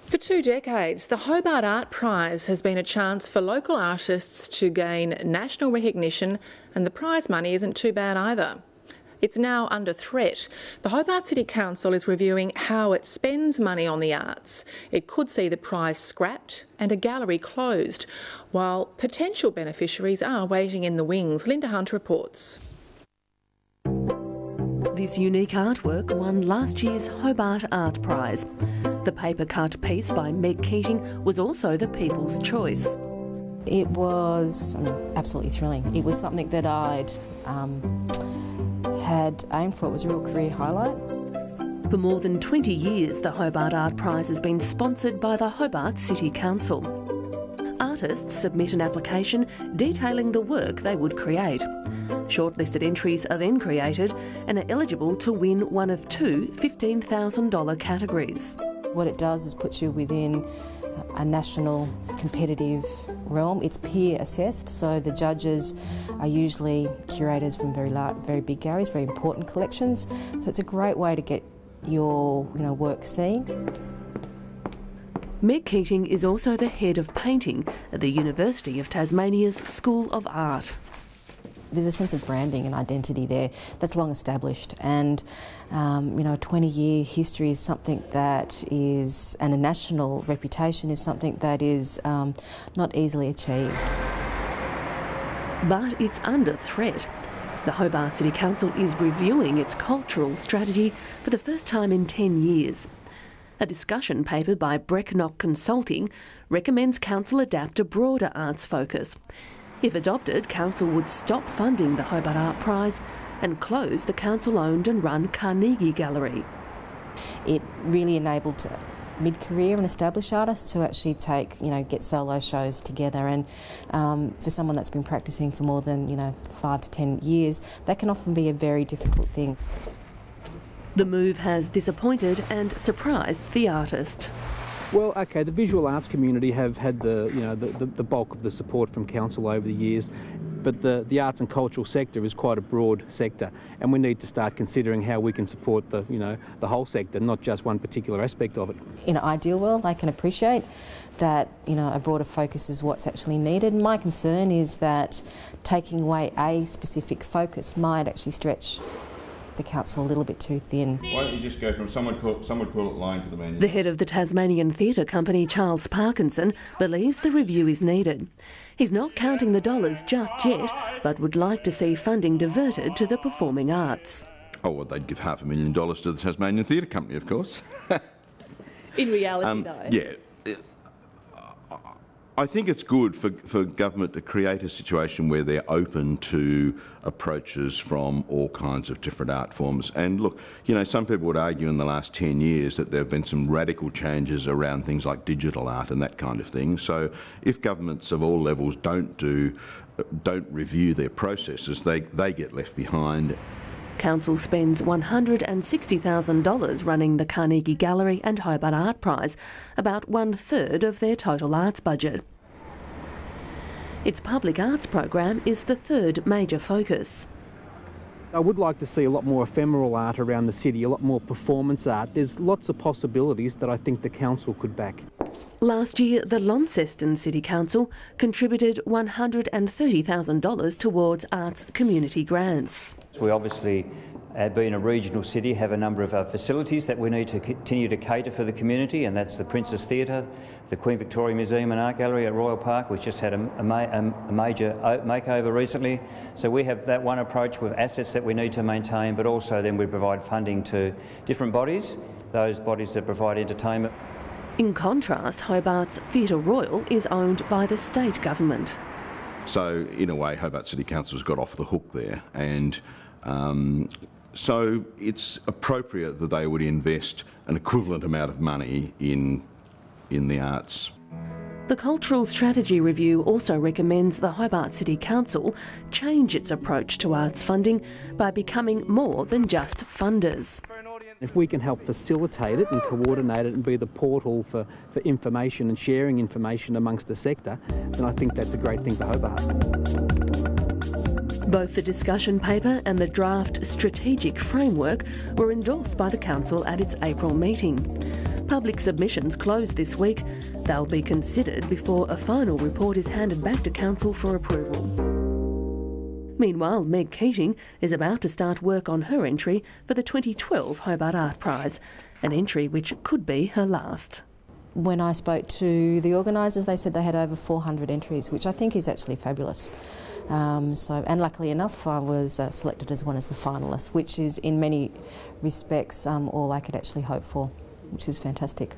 For 2 decades, the Hobart Art Prize has been a chance for local artists to gain national recognition, and the prize money isn't too bad either. It's now under threat. The Hobart City Council is reviewing how it spends money on the arts. It could see the prize scrapped and a gallery closed, while potential beneficiaries are waiting in the wings. Linda Hunt reports. This unique artwork won last year's Hobart Art Prize. The paper-cut piece by Meg Keating was also the People's Choice. It was absolutely thrilling. It was something that I'd had aimed for. It was a real career highlight. For more than 20 years, the Hobart Art Prize has been sponsored by the Hobart City Council. Artists submit an application detailing the work they would create. Shortlisted entries are then created and are eligible to win one of two $15,000 categories. What it does is put you within a national competitive realm. It's peer assessed, so the judges are usually curators from very big galleries, very important collections. So it's a great way to get your work seen. Meg Keating is also the head of painting at the University of Tasmania's School of Art. There's a sense of branding and identity there that's long established, and a 20-year history is something that is, and a national reputation is something that is not easily achieved. But it's under threat. The Hobart City Council is reviewing its cultural strategy for the first time in 10 years. A discussion paper by Brecknock Consulting recommends Council adapt a broader arts focus. If adopted, Council would stop funding the Hobart Art Prize and close the Council-owned and run Carnegie Gallery. It really enabled mid-career and established artists to actually get solo shows together, and for someone that's been practising for more than 5 to 10 years, that can often be a very difficult thing. The move has disappointed and surprised the artist. Well, okay, the visual arts community have had the bulk of the support from Council over the years, but the arts and cultural sector is quite a broad sector, and we need to start considering how we can support the whole sector, not just one particular aspect of it. In an ideal world, I can appreciate that a broader focus is what's actually needed. My concern is that taking away a specific focus might actually stretch the council a little bit too thin. Why don't you just go from some would call it lying to the man? The head of the Tasmanian Theatre Company, Charles Parkinson, believes the review is needed. He's not counting the dollars just yet, but would like to see funding diverted to the performing arts. Oh, well, they'd give $500,000 to the Tasmanian Theatre Company, of course. In reality, though. Yeah. I think it's good for government to create a situation where they're open to approaches from all kinds of different art forms. And look, some people would argue in the last 10 years that there have been some radical changes around things like digital art and that kind of thing. So if governments of all levels don't review their processes, they get left behind. Council spends $160,000 running the Carnegie Gallery and Hobart Art Prize, about 1/3 of their total arts budget. Its public arts program is the third major focus. I would like to see a lot more ephemeral art around the city, a lot more performance art. There's lots of possibilities that I think the council could back. Last year, the Launceston City Council contributed $130,000 towards arts community grants. We obviously, being a regional city, have a number of facilities that we need to continue to cater for the community, and that's the Princess Theatre, the Queen Victoria Museum and Art Gallery at Royal Park, which just had a major makeover recently. So we have that one approach with assets that we need to maintain, but also then we provide funding to different bodies, those bodies that provide entertainment. In contrast, Hobart's Theatre Royal is owned by the state government. So in a way, Hobart City Council's got off the hook there, and so it's appropriate that they would invest an equivalent amount of money in the arts. The Cultural Strategy Review also recommends the Hobart City Council change its approach to arts funding by becoming more than just funders. If we can help facilitate it and coordinate it and be the portal for information and sharing information amongst the sector, then I think that's a great thing for Hobart. Both the discussion paper and the draft strategic framework were endorsed by the Council at its April meeting. Public submissions closed this week. They'll be considered before a final report is handed back to Council for approval. Meanwhile, Meg Keating is about to start work on her entry for the 2012 Hobart Art Prize, an entry which could be her last. When I spoke to the organisers, they said they had over 400 entries, which I think is actually fabulous. And luckily enough, I was selected as one as the finalist, which is in many respects all I could actually hope for, which is fantastic.